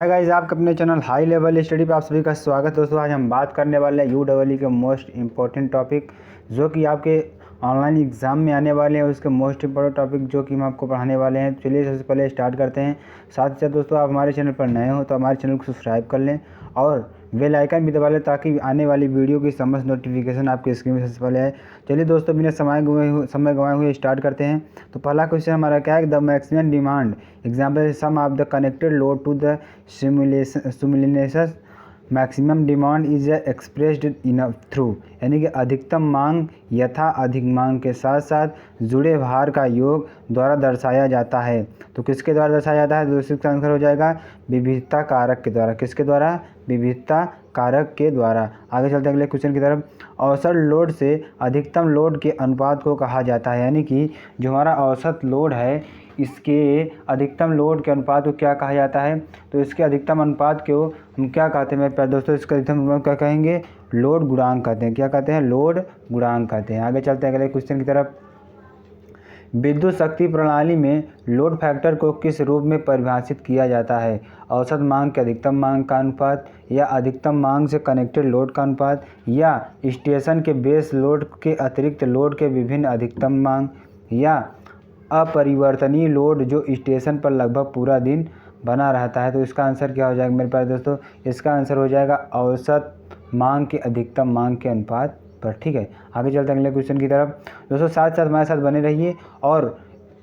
Hi guys, आपके अपने channel high level study पे आप सभी का स्वागत है। दोस्तों आज हम बात करने वाले हैं यूडब्ल्यू के मोस्ट इम्पोर्टेंट टॉपिक जो कि आपके ऑनलाइन एग्ज़ाम में आने वाले हैं। उसके मोस्ट इम्पोर्टेंट टॉपिक जो कि हम आपको पढ़ाने वाले हैं। चलिए सबसे पहले स्टार्ट करते हैं। साथ ही साथ दोस्तों आप हमारे चैनल पर नए हो तो हमारे चैनल को सब्सक्राइब कर लें और बेल आइकन भी दबा लें ताकि आने वाली वीडियो की समस्त नोटिफिकेशन आपके स्क्रीन में सबसे पहले आए। चलिए दोस्तों बिना समय गंवाए हुए स्टार्ट करते हैं। तो पहला क्वेश्चन हमारा क्या है, the maximum demand example sum of the connected load to the simulation maximum demand is expressed in through, यानी कि अधिकतम मांग यथा अधिक मांग के साथ साथ जुड़े भार का योग द्वारा दर्शाया जाता है। तो किसके द्वारा दर्शाया जाता है? दूसरे का आंसर हो जाएगा विविधता कारक के द्वारा। किसके द्वारा? विविधता कारक के द्वारा। आगे चलते हैं अगले क्वेश्चन की तरफ। औसत लोड से अधिकतम लोड के अनुपात को कहा जाता है, यानी कि जो हमारा औसत लोड है इसके अधिकतम लोड के अनुपात को क्या कहा जाता है? तो इसके अधिकतम अनुपात को हम क्या कहते हैं मेरे प्यारे दोस्तों? इसका अधिकतम अनुपात क्या कहेंगे? लोड गुणांक कहते हैं। क्या कहते हैं? लोड गुणांक कहते हैं। आगे चलते हैं अगले क्वेश्चन की तरफ। विद्युत शक्ति प्रणाली में लोड फैक्टर को किस रूप में परिभाषित किया जाता है? औसत मांग के अधिकतम मांग का अनुपात, या अधिकतम मांग से कनेक्टेड लोड का अनुपात, या स्टेशन के बेस लोड के अतिरिक्त लोड के विभिन्न अधिकतम मांग, या अपरिवर्तनीय लोड जो स्टेशन पर लगभग पूरा दिन बना रहता है। तो इसका आंसर क्या हो जाएगा मेरे प्यारे दोस्तों? इसका आंसर हो जाएगा औसत मांग के अधिकतम मांग के अनुपात पर। ठीक है, आगे चलते हैं अगले क्वेश्चन की तरफ। दोस्तों साथ साथ हमारे साथ बने रहिए और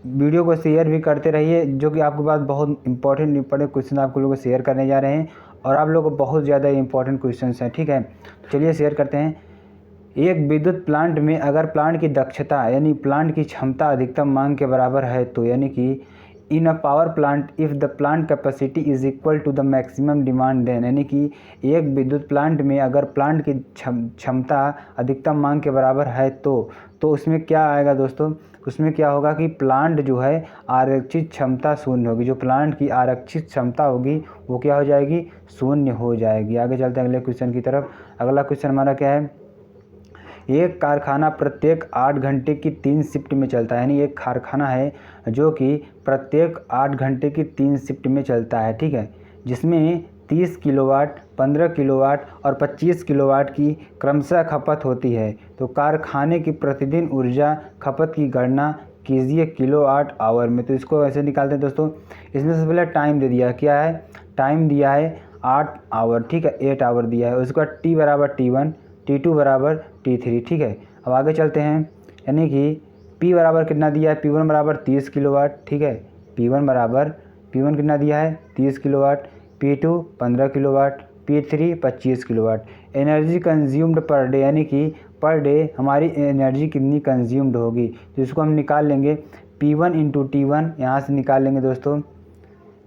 वीडियो को शेयर भी करते रहिए, जो कि आपके पास बहुत इंपॉर्टेंट क्वेश्चन आपको लोगों को शेयर करने जा रहे हैं और आप लोगों को बहुत ज़्यादा इंपॉर्टेंट क्वेश्चन हैं। ठीक है, चलिए शेयर करते हैं। एक विद्युत प्लांट में अगर प्लांट की दक्षता यानी प्लांट की क्षमता अधिकतम मांग के बराबर है तो, यानी कि in a power plant if the plant capacity is equal to the maximum demand then, यानी कि एक विद्युत प्लांट में अगर प्लांट की क्षमता अधिकतम मांग के बराबर है तो उसमें क्या आएगा दोस्तों? उसमें क्या होगा कि प्लांट जो है आरक्षित क्षमता शून्य होगी। जो प्लांट की आरक्षित क्षमता होगी वो क्या हो जाएगी? शून्य हो जाएगी। आगे चलते हैं अगले क्वेश्चन की तरफ। अगला क्वेश्चन हमारा क्या है? एक कारखाना प्रत्येक 8 घंटे की 3 शिफ्ट में चलता है, यानी एक कारखाना है जो कि प्रत्येक 8 घंटे की 3 शिफ्ट में चलता है। ठीक है, जिसमें 30 किलोवाट, 15 किलोवाट और 25 किलोवाट की क्रमशः खपत होती है। तो कारखाने की प्रतिदिन ऊर्जा खपत की गणना कीजिए किलोवाट आवर में। तो इसको ऐसे निकालते हैं दोस्तों। इसमें सबसे पहले टाइम दे दिया, क्या है? टाइम दिया है 8 आवर। ठीक है, 8 आवर दिया है। उसके बाद टी बराबर T1, T2 बराबर T3। ठीक है, अब आगे चलते हैं, यानी कि P बराबर कितना दिया है? P1 बराबर 30 किलोवाट। ठीक है, P1 कितना दिया है? 30 kilowatt, P2 15 kilowatt, P3 25 kilowatt. Energy consumed per day, यानी कि पर डे हमारी एनर्जी कितनी कंज्यूम्ड होगी, जिसको हम निकाल लेंगे P1 इंटू T1, यहाँ से निकाल लेंगे दोस्तों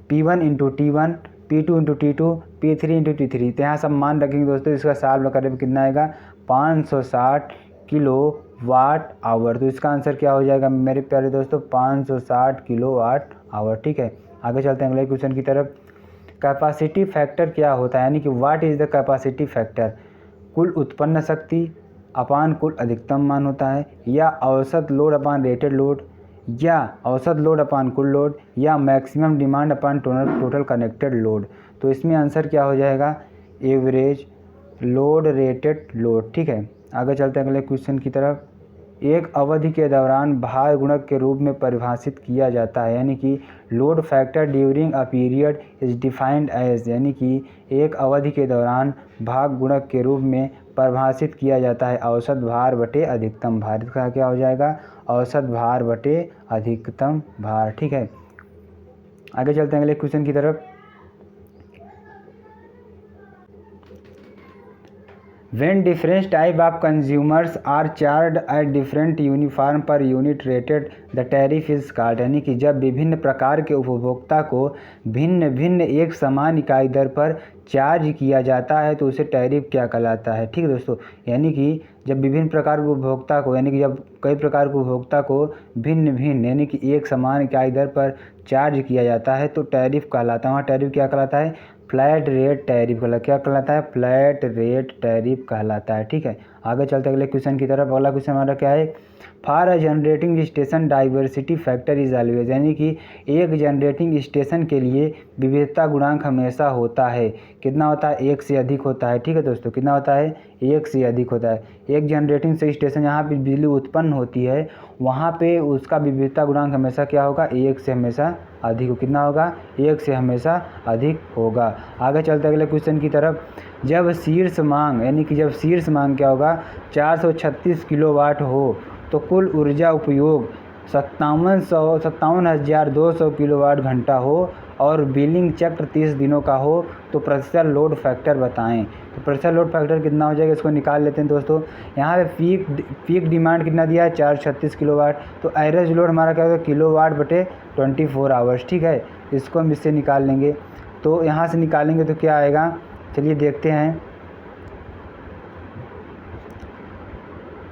P1 into T1, P2 into T2, P3 into T3। तो यहाँ सब मान रखेंगे दोस्तों। इसका सॉल्व करने में कितना आएगा? 560 किलो वाट आवर। तो इसका आंसर क्या हो जाएगा मेरे प्यारे दोस्तों? 560 किलो वाट आवर। ठीक है, आगे चलते हैं अगले क्वेश्चन की तरफ। कैपेसिटी फैक्टर क्या होता है, यानी कि what is the capacity factor? कुल उत्पन्न शक्ति अपान कुल अधिकतम मान होता है, या औसत लोड अपान रेटेड लोड, या औसत लोड अपान कुल लोड, या मैक्सिमम डिमांड अपान टोटल कनेक्टेड लोड। तो इसमें आंसर क्या हो जाएगा? Average load rated load. ठीक है, आगे चलते हैं अगले क्वेश्चन की तरफ। एक अवधि के दौरान भार गुणक के रूप में परिभाषित किया जाता है, यानी कि load factor during a period is defined as, यानी कि एक अवधि के दौरान भार गुणक के रूप में परिभाषित किया जाता है औसत भार बटे अधिकतम भार। इसका क्या हो जाएगा? औसत भार बटे अधिकतम भार। ठीक है, आगे चलते हैं अगले क्वेश्चन की तरफ। When different type of consumers are charged at different uniform per unit rated, the tariff is called, यानी कि जब विभिन्न प्रकार के उपभोक्ता को भिन्न भिन्न एक समान इकाई दर पर चार्ज किया जाता है तो उसे टैरिफ क्या कहलाता है? ठीक है दोस्तों, यानी कि जब विभिन्न प्रकार के उपभोक्ता को, यानी कि जब कई प्रकार के उपभोक्ता को भिन्न भिन्न यानी कि एक समान इकाई दर पर चार्ज किया जाता है तो टैरिफ कहलाता है। वहाँ टैरिफ क्या कहलाता है? फ्लैट रेट टैरिफ कहलाता है। क्या कहलाता है? फ्लैट रेट टैरिफ कहलाता है। ठीक है, आगे चलते अगले क्वेश्चन की तरफ। अगला क्वेश्चन हमारा क्या है? For a generating station diversity factor is always, यानी कि एक जनरेटिंग स्टेशन के लिए विविधता गुणांक हमेशा होता है। कितना होता है? 1 से अधिक होता है। ठीक है दोस्तों, कितना होता है? 1 से अधिक होता है। एक जनरेटिंग से स्टेशन जहाँ पे बिजली उत्पन्न होती है वहाँ पे उसका विविधता गुणांक हमेशा क्या होगा? 1 से हमेशा अधिक। कितना होगा? 1 से हमेशा अधिक होगा। आगे चलते अगले क्वेश्चन की तरफ। जब शीर्ष मांग, यानी कि जब शीर्ष मांग क्या होगा? 436 किलोवाट हो तो कुल ऊर्जा उपयोग 57,200 किलोवाट घंटा हो और बिलिंग चक्र 30 दिनों का हो तो प्रतिशत लोड फैक्टर बताएं। तो प्रतिशत लोड फैक्टर कितना हो जाएगा? इसको निकाल लेते हैं दोस्तों। यहाँ पे पीक डिमांड कितना दिया है? 436 किलोवाट। तो एवरेज लोड हमारा क्या होगा? किलोवाट बटे 24 आवर्स। ठीक है, इसको हम इससे निकाल लेंगे। तो यहाँ से निकालेंगे तो क्या आएगा? चलिए देखते हैं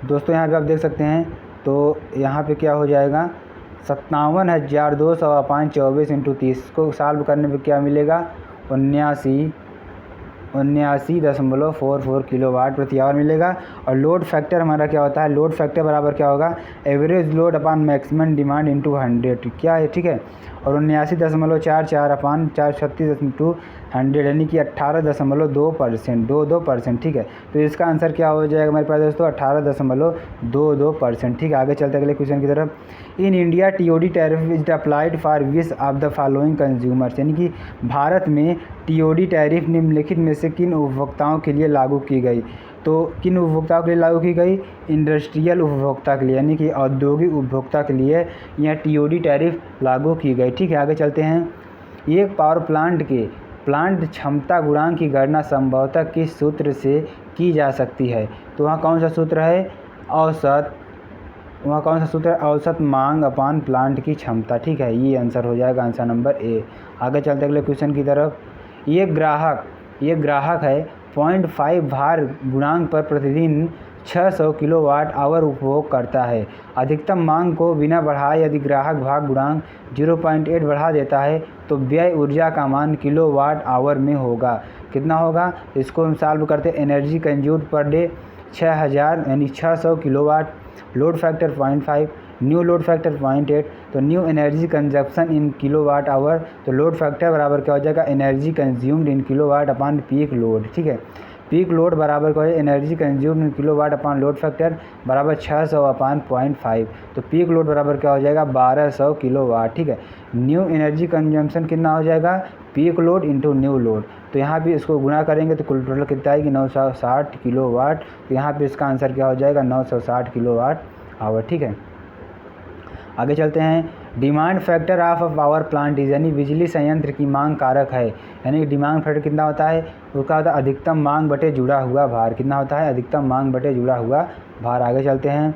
दोस्तों। यहाँ पे आप देख सकते हैं तो यहाँ पे क्या हो जाएगा? 57,200 अपान 24 इंटू 30 को सॉल्व करने पे क्या मिलेगा? 79.44 किलोवाट प्रति आवर मिलेगा। और लोड फैक्टर हमारा क्या होता है? लोड फैक्टर बराबर क्या होगा? एवरेज लोड अपान मैक्सिमम डिमांड इंटू 100 क्या है? ठीक है, और 79.44 अपान 436 इंटू 100 यानी कि 18.2%, 22%। ठीक है, तो इसका आंसर क्या हो जाएगा हमारे पास दोस्तों? 18.22%। ठीक है, आगे चलते अगले क्वेश्चन की तरफ। In India TOD tariff is applied for which of the following consumers, यानी कि भारत में टीओडी टैरिफ निम्नलिखित में से किन उपभोक्ताओं के लिए लागू की गई? तो किन उपभोक्ताओं के लिए लागू की गई? इंडस्ट्रियल उपभोक्ता के लिए, यानी कि औद्योगिक उपभोक्ता के लिए यह टीओडी टैरिफ लागू की गई। ठीक है, आगे चलते हैं। एक पावर प्लांट के प्लांट क्षमता गुणांक की गणना संभवतः किस सूत्र से की जा सकती है? तो वहाँ कौन सा सूत्र है? औसत। वहाँ कौन सा सूत्र है? औसत मांग अपान प्लांट की क्षमता। ठीक है, ये आंसर हो जाएगा, आंसर नंबर ए। आगे चलते अगले क्वेश्चन की तरफ। ये ग्राहक है 0.5 भार गुणांक पर प्रतिदिन 600 किलोवाट आवर उपभोग करता है। अधिकतम मांग को बिना बढ़ाए यदि ग्राहक भाग गुणांक 0.8 बढ़ा देता है तो व्यय ऊर्जा का मान किलोवाट आवर में होगा। कितना होगा? इसको हम सॉल्व करते हैं। एनर्जी कंज्यूम्ड पर डे 6000 यानी 600 kilowatt. Load factor 0.5, new load factor 0.8। तो new energy consumption in kilowatt hour, तो लोड फैक्टर बराबर क्या हो जाएगा? Energy consumed in kilowatt upon peak load. ठीक है, पीक लोड बराबर क्या है? Energy consumed in kilowatt upon load factor बराबर 600 अपान 0.5। तो पीक लोड बराबर क्या हो जाएगा? 1200 किलोवाट। ठीक है, न्यू एनर्जी कंजम्पशन कितना हो जाएगा? Peak load into new load. तो यहाँ पे इसको गुणा करेंगे तो कुल टोटल कितना आएगी? 960 किलोवाट। तो यहाँ पे इसका आंसर क्या हो जाएगा? 960 किलोवाट आवर। ठीक है, आगे चलते हैं। Demand factor of a power plant is, यानी बिजली संयंत्र की मांग कारक है। यानी डिमांड फैक्टर कितना होता है? उसका होता है अधिकतम मांग बटे जुड़ा हुआ भार। कितना होता है? अधिकतम मांग बटे जुड़ा हुआ भार। आगे चलते हैं।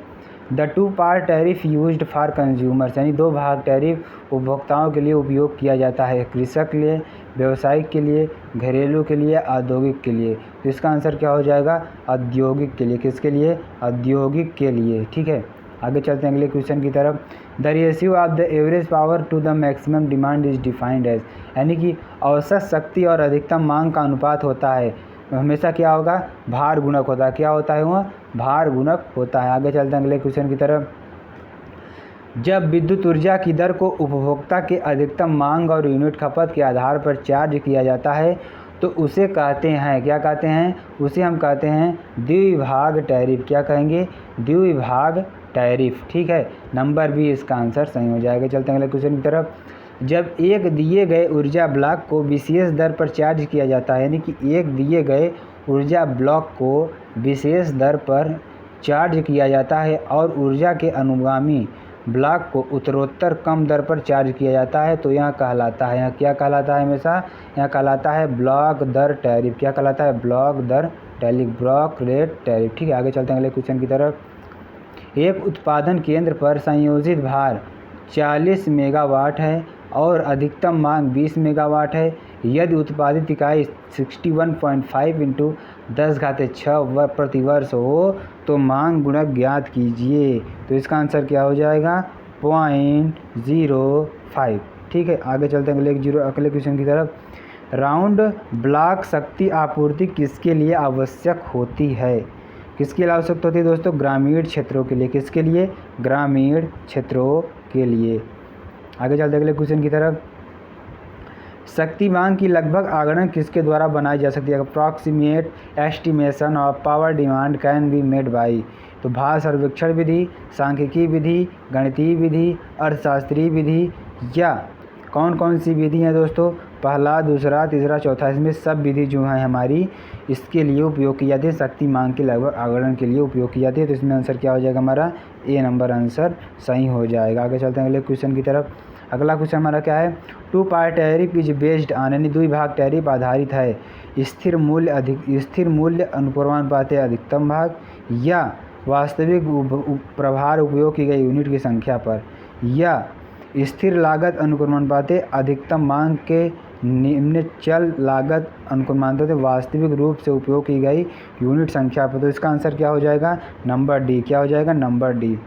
The 2 part tariff used for consumers, यानी 2 भाग टैरिफ उपभोक्ताओं के लिए उपयोग किया जाता है। कृषक के लिए, व्यवसायिक के लिए, घरेलू के लिए, औद्योगिक के लिए। तो इसका आंसर क्या हो जाएगा? औद्योगिक के लिए। किसके लिए? औद्योगिक के लिए। ठीक है, आगे चलते हैं अगले क्वेश्चन की तरफ। The ratio of the average power to the maximum demand is defined as, यानी कि औसत शक्ति और अधिकतम मांग का अनुपात होता है हमेशा क्या होगा? भार गुणक होता है। क्या होता है? वह भार गुणक होता है। आगे चलते हैं अगले क्वेश्चन की तरफ। जब विद्युत ऊर्जा की दर को उपभोक्ता के अधिकतम मांग और यूनिट खपत के आधार पर चार्ज किया जाता है तो उसे कहते हैं, क्या कहते हैं? उसे हम कहते हैं द्विभाग टैरिफ। क्या कहेंगे? द्विभाग टैरिफ। ठीक है, नंबर बी इसका आंसर सही हो जाएगा। चलते हैं अगले क्वेश्चन की तरफ। जब एक दिए गए ऊर्जा ब्लॉक को विशेष दर पर चार्ज किया जाता है, यानी कि एक दिए गए ऊर्जा ब्लॉक को विशेष दर पर चार्ज किया जाता है और ऊर्जा के अनुगामी ब्लॉक को उत्तरोत्तर कम दर पर चार्ज किया जाता है तो यह कहलाता है, यहाँ क्या कहलाता है? हमेशा यह कहलाता है ब्लॉक दर टैरिफ। क्या कहलाता है? ब्लॉक दर टैरिफ, ब्लॉक रेट टैरिफ। ठीक है, आगे चलते हैं अगले क्वेश्चन की तरफ। एक उत्पादन केंद्र पर संयोजित भार 40 मेगावाट है और अधिकतम मांग 20 मेगावाट है। यदि उत्पादित इकाई 61.5 इंटू 10⁶ प्रति वर्ष हो तो मांग गुणक ज्ञात कीजिए। तो इसका आंसर क्या हो जाएगा? 0.05। ठीक है, आगे चलते हैं अगले क्वेश्चन की तरफ। राउंड ब्लॉक शक्ति आपूर्ति किसके लिए आवश्यक होती है? किसके लिए आवश्यक होती है दोस्तों? ग्रामीण क्षेत्रों के लिए। किसके लिए? ग्रामीण क्षेत्रों के लिए। आगे चलते अगले क्वेश्चन की तरफ। शक्ति मांग की लगभग आगणन किसके द्वारा बनाई जा सकती है? Approximate estimation of power demand can be made by. तो भार सर्वेक्षण विधि, सांख्यिकी विधि, गणितीय विधि, अर्थशास्त्रीय विधि, या कौन कौन सी विधि हैं दोस्तों? पहला, दूसरा, तीसरा, चौथा। इसमें सब विधि जो है हमारी इसके लिए उपयोग की जाती है, शक्ति मांग के लगभग आगणन के लिए उपयोग की जाती है। तो इसमें आंसर क्या हो जाएगा हमारा? ए नंबर आंसर सही हो जाएगा। आगे चलते हैं अगले क्वेश्चन की तरफ। अगला क्वेश्चन हमारा क्या है? Two part tariff is based on, यानी द्विभाग टैरिफ आधारित है। स्थिर मूल्य अनुप्रमाणुपात अधिकतम भाग या वास्तविक प्रभार उपयोग की गई यूनिट की संख्या पर, या स्थिर लागत अनुक्रमानुपात अधिकतम मांग के निम्न चल लागत अनुक्रमानुपात वास्तविक रूप से उपयोग की गई यूनिट संख्या पर। तो इसका आंसर क्या हो जाएगा? Number D. क्या हो जाएगा? Number D.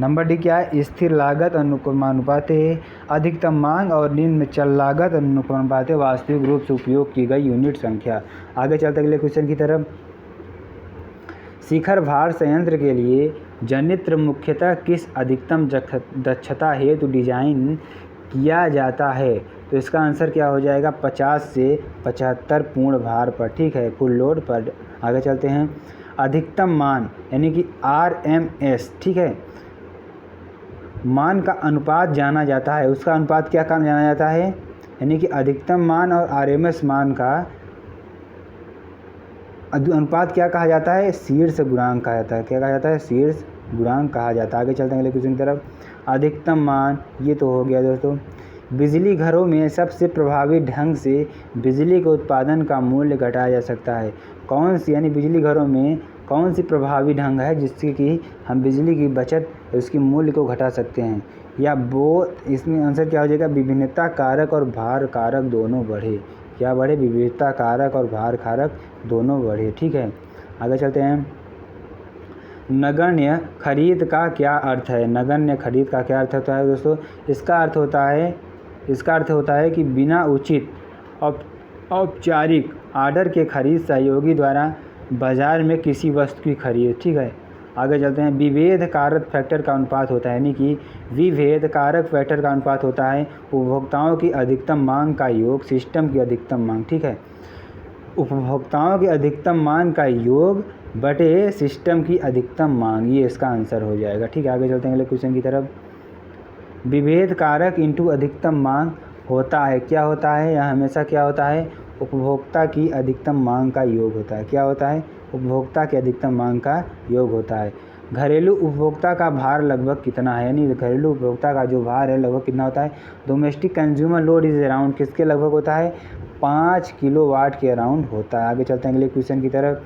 नंबर डी क्या है? स्थिर लागत अनुक्रमानुपात अधिकतम मांग और निम्न चल लागत अनुक्रमानुपात वास्तविक रूप से उपयोग की गई यूनिट संख्या। आगे चलते अगले क्वेश्चन की तरफ। शिखर भार संयंत्र के लिए जनित्र मुख्यतः किस अधिकतम दक्षता हेतु डिजाइन किया जाता है? तो इसका आंसर क्या हो जाएगा? 50 से 75 पूर्ण भार पर, ठीक है, फुल लोड पर। आगे चलते हैं। अधिकतम मान यानी कि RMS, ठीक है, मान का अनुपात जाना जाता है। उसका अनुपात क्या कहा जाना जाता है? यानी कि अधिकतम मान और RMS मान का अनुपात क्या कहा जाता है? शीर्ष गुणांक कहा जाता है। क्या कहा जाता है? शीर्ष गुणांक कहा जाता है। आगे चलते हैं अगले क्वेश्चन की तरफ। अधिकतम मान ये तो हो गया दोस्तों। बिजली घरों में सबसे प्रभावी ढंग से बिजली के उत्पादन का मूल्य घटाया जा सकता है। कौन सी, यानी बिजली घरों में कौन सी प्रभावी ढंग है जिससे कि हम बिजली की बचत उसके मूल्य को घटा सकते हैं? या वो, इसमें आंसर क्या हो जाएगा? विभिन्नता कारक और भार कारक दोनों बढ़े। क्या बढ़े? विविधता कारक और भार कारक दोनों बढ़े, ठीक है। आगे चलते हैं। नगण्य खरीद का क्या अर्थ है? नगण्य खरीद का क्या अर्थ होता है दोस्तों? इसका अर्थ होता है कि बिना उचित औपचारिक आर्डर के खरीद सहयोगी द्वारा बाजार में किसी वस्तु की खरीद, ठीक है। आगे चलते हैं। विभेद कारक फैक्टर का अनुपात होता है, यानी कि विभेद कारक फैक्टर का अनुपात होता है उपभोक्ताओं की अधिकतम मांग का योग सिस्टम की अधिकतम मांग, ठीक है। उपभोक्ताओं की अधिकतम मांग का योग बटे सिस्टम की अधिकतम मांग, ये इसका आंसर हो जाएगा, ठीक है। आगे चलते हैं अगले क्वेश्चन की तरफ। विभेद कारक इंटू अधिकतम मांग होता है, क्या होता है? यह हमेशा क्या होता है? उपभोक्ता की अधिकतम मांग का योग होता है। क्या होता है? उपभोक्ता की अधिकतम मांग का योग होता है। घरेलू उपभोक्ता का भार लगभग कितना है? यानी घरेलू उपभोक्ता का जो भार है लगभग कितना होता है? Domestic consumer load is around, किसके लगभग होता है? 5 किलोवाट के अराउंड होता है। आगे चलते हैं अगले क्वेश्चन की तरफ।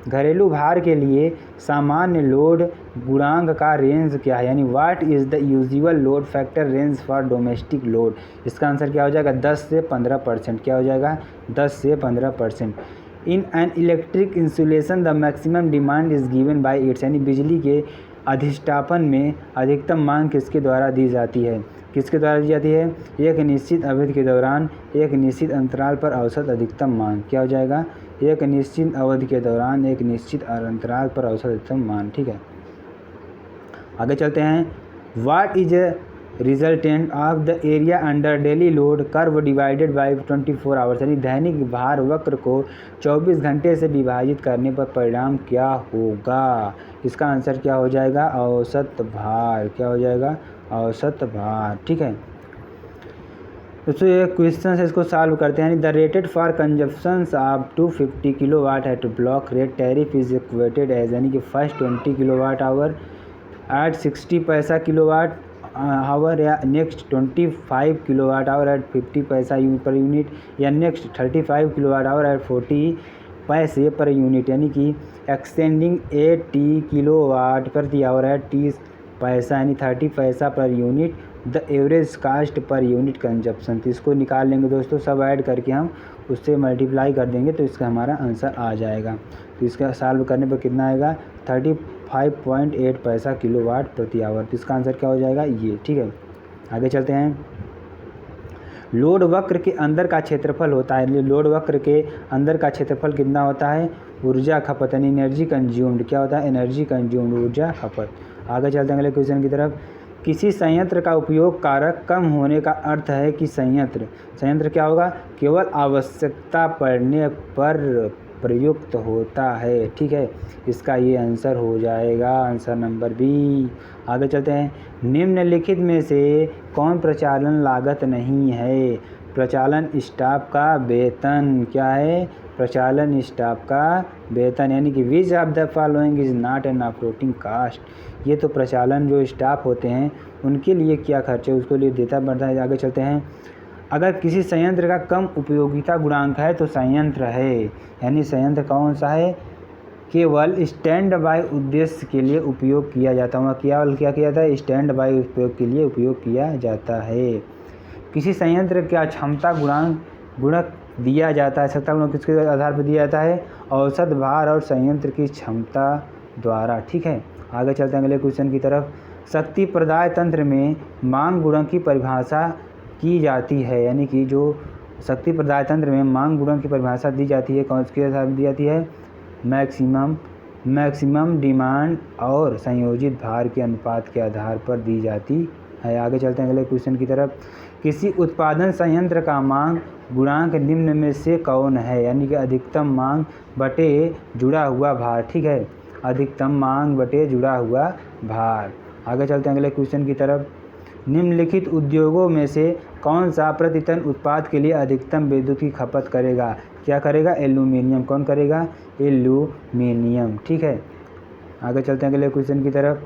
घरेलू भार के लिए सामान्य लोड गुणांक का रेंज क्या है? यानी what is the usual load factor range for domestic load? इसका आंसर क्या हो जाएगा? 10 से 15%। क्या हो जाएगा? 10 से 15%। In an electric insulation the maximum demand is given by its, यानी बिजली के अधिष्ठापन में अधिकतम मांग किसके द्वारा दी जाती है? किसके द्वारा दी जाती है? एक निश्चित अवधि के दौरान एक निश्चित अंतराल पर औसत अधिकतम मांग। क्या हो जाएगा? एक निश्चित अवधि के दौरान एक निश्चित अंतराल पर औसत अधिकतम मांग, ठीक है। आगे चलते हैं। What is resultant of the area under daily load curve divided by 24 hours, यानी दैनिक भार वक्र को 24 घंटे से विभाजित करने पर परिणाम क्या होगा? इसका आंसर क्या हो जाएगा? औसत भार। क्या हो जाएगा? औसत भार, ठीक है। दोस्तों ये क्वेश्चन है, इसको सॉल्व करते हैं। The rated for consumptions of 250 kilowatt at block rate tariff is equated as, यानी कि first 20 kilowatt hour at 60 paisa kilowatt hour, या next 25 kilowatt hour at 50 paisa per unit, या नेक्स्ट 35 किलोवाट आवर एट 40 पैसे पर यूनिट, यानी कि एक्सटेंडिंग 80 किलोवाट प्रति hour at 30 paisa, यानी 30 paisa per unit the average cost per unit consumption. तो इसको निकाल लेंगे दोस्तों, सब ऐड करके हम उससे मल्टीप्लाई कर देंगे तो इसका हमारा आंसर आ जाएगा। तो इसका सॉल्व करने पर कितना आएगा? 35.8 पैसा किलोवाट प्रति आवर। तो इसका आंसर क्या हो जाएगा? ये, ठीक है। आगे चलते हैं। लोड वक्र के अंदर का क्षेत्रफल होता है, लोड वक्र के अंदर का क्षेत्रफल कितना होता है, ऊर्जा खपत यानी एनर्जी कंज्यूम्ड, क्या होता है, एनर्जी कंज्यूम्ड, ऊर्जा खपत। आगे चलते हैं अगले क्वेश्चन की तरफ। किसी संयंत्र का उपयोग कारक कम होने का अर्थ है कि संयंत्र क्या होगा, केवल आवश्यकता पड़ने पर प्रयुक्त होता है। ठीक है, इसका ये आंसर हो जाएगा, आंसर नंबर बी। आगे चलते हैं। निम्नलिखित में से कौन प्रचालन लागत नहीं है, प्रचालन स्टाफ का वेतन, क्या है, प्रचालन स्टाफ का वेतन, यानी कि which of the following is not an operating cost. ये तो प्रचालन जो स्टाफ होते हैं उनके लिए क्या खर्च है उसके लिए देता पड़ता है। आगे चलते हैं। अगर किसी संयंत्र का कम उपयोगिता गुणांक है तो संयंत्र है, यानी संयंत्र कौन सा है, केवल स्टैंड बाय उद्देश्य के लिए उपयोग किया जाता है, केवल क्या किया जाता है, स्टैंड बाय उपयोग के लिए उपयोग किया जाता है। किसी संयंत्र का क्षमता गुणक दिया जाता है, क्षमता गुणक किसके आधार पर दिया जाता है, औसत भार और संयंत्र की क्षमता द्वारा। ठीक है, आगे चलते हैं अगले क्वेश्चन की तरफ। शक्ति प्रदाय तंत्र में मांग गुणक की परिभाषा की जाती है, यानी कि जो शक्ति प्रदाय तंत्र में मांग गुणक की परिभाषा दी जाती है, कौन सी आधार पर दी जाती है, मैक्सिमम डिमांड और संयोजित भार के अनुपात के आधार पर दी जाती है। आगे चलते हैं अगले क्वेश्चन की तरफ। किसी उत्पादन संयंत्र का मांग गुणांक निम्न में से कौन है, यानी कि अधिकतम मांग बटे जुड़ा हुआ भार। ठीक है, अधिकतम मांग बटे जुड़ा हुआ भार। आगे चलते हैं अगले क्वेश्चन की तरफ। निम्नलिखित उद्योगों में से कौन सा प्रति टन उत्पाद के लिए अधिकतम विद्युत की खपत करेगा, क्या करेगा, एल्यूमीनियम। कौन करेगा, एल्यूमीनियम। ठीक है, आगे चलते हैं अगले क्वेश्चन की तरफ।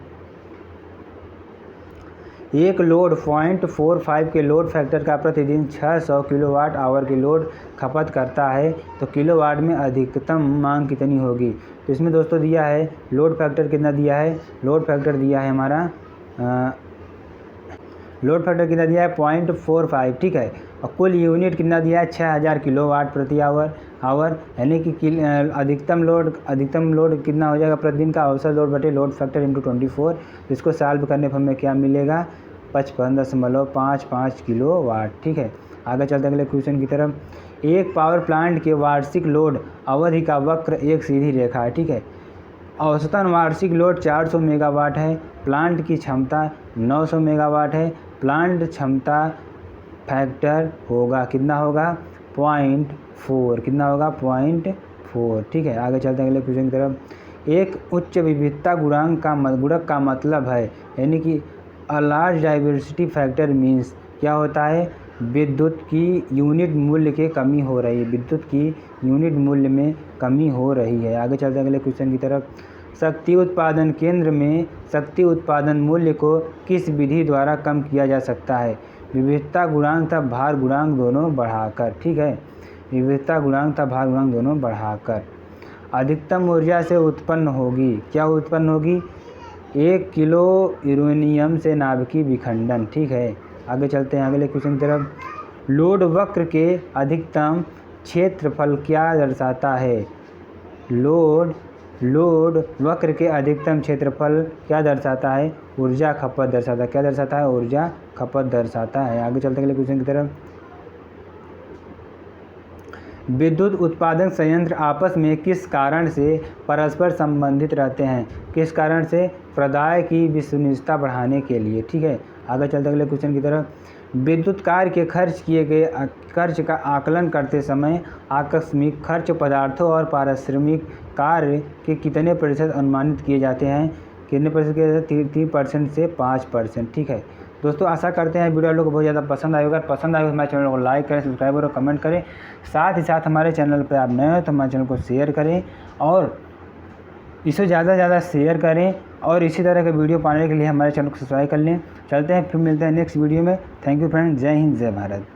एक लोड 0.45 के लोड फैक्टर का प्रतिदिन 600 किलोवाट आवर की लोड खपत करता है तो किलोवाट में अधिकतम मांग कितनी होगी। तो इसमें दोस्तों दिया है लोड फैक्टर कितना दिया है, लोड फैक्टर दिया है हमारा लोड फैक्टर कितना दिया है 0.45। ठीक है, और कुल यूनिट कितना दिया है 6000 किलोवाट प्रति आवर, यानी कि अधिकतम लोड कितना हो जाएगा प्रतिदिन का, औसत लोड बटे लोड फैक्टर इंटू 24। इसको सॉल्व करने पर हमें क्या मिलेगा, 55.55 किलोवाट। ठीक है, आगे चलते हैं अगले क्वेश्चन की तरफ। एक पावर प्लांट के वार्षिक लोड अवधि का वक्र एक सीधी रेखा है। ठीक है, औसतन वार्षिक लोड 400 मेगावाट है, प्लांट की क्षमता 900 मेगावाट है, प्लांट क्षमता फैक्टर होगा कितना होगा, 0.4, कितना होगा 0.4। ठीक है, आगे चलते हैं अगले क्वेश्चन की तरफ। एक उच्च विविधता गुणक का मतलब है, यानी कि a large diversity factor means क्या होता है, विद्युत की यूनिट मूल्य के कमी हो रही है, विद्युत की यूनिट मूल्य में कमी हो रही है। आगे चलते हैं अगले क्वेश्चन की तरफ। शक्ति उत्पादन केंद्र में शक्ति उत्पादन मूल्य को किस विधि द्वारा कम किया जा सकता है, विविधता गुणांक तथा भार गुणांक दोनों बढ़ाकर। ठीक है, विविधता गुणांक तथा भार गुणांक दोनों बढ़ाकर। अधिकतम ऊर्जा से उत्पन्न होगी, क्या उत्पन्न होगी, 1 किलो यूरेनियम से नाभिकीय विखंडन। ठीक है, आगे चलते हैं अगले क्वेश्चन की तरफ। लोड वक्र के अधिकतम क्षेत्रफल क्या दर्शाता है, लोड वक्र के अधिकतम क्षेत्रफल क्या दर्शाता है, ऊर्जा खपत दर्शाता है, क्या दर्शाता है, ऊर्जा खपत दर्शाता है। आगे चलते हैं अगले क्वेश्चन की तरफ। विद्युत उत्पादन संयंत्र आपस में किस कारण से परस्पर संबंधित रहते हैं, किस कारण से, प्रदाय की विश्वसनीयता बढ़ाने के लिए। ठीक है, आगे चलते अगले क्वेश्चन की तरफ। विद्युत कार्य के खर्च किए गए खर्च का आकलन करते समय आकस्मिक खर्च पदार्थों और पारिश्रमिक कार्य के कितने प्रतिशत अनुमानित किए जाते हैं, कितने प्रतिशत किए जाते हैं, 3% से 5%। ठीक है दोस्तों, आशा करते हैं वीडियो आप लोग को बहुत ज़्यादा पसंद आएगा। अगर पसंद आएगा तो हमारे चैनल को लाइक करें, सब्सक्राइब और कमेंट करें। साथ ही साथ हमारे चैनल पर आप नए हो तो हमारे चैनल को शेयर करें और इसे ज़्यादा से ज़्यादा शेयर करें और इसी तरह के वीडियो पाने के लिए हमारे चैनल को सब्सक्राइब कर लें। चलते हैं, फिर मिलते हैं नेक्स्ट वीडियो में। थैंक यू फ्रेंड, जय हिंद, जय भारत।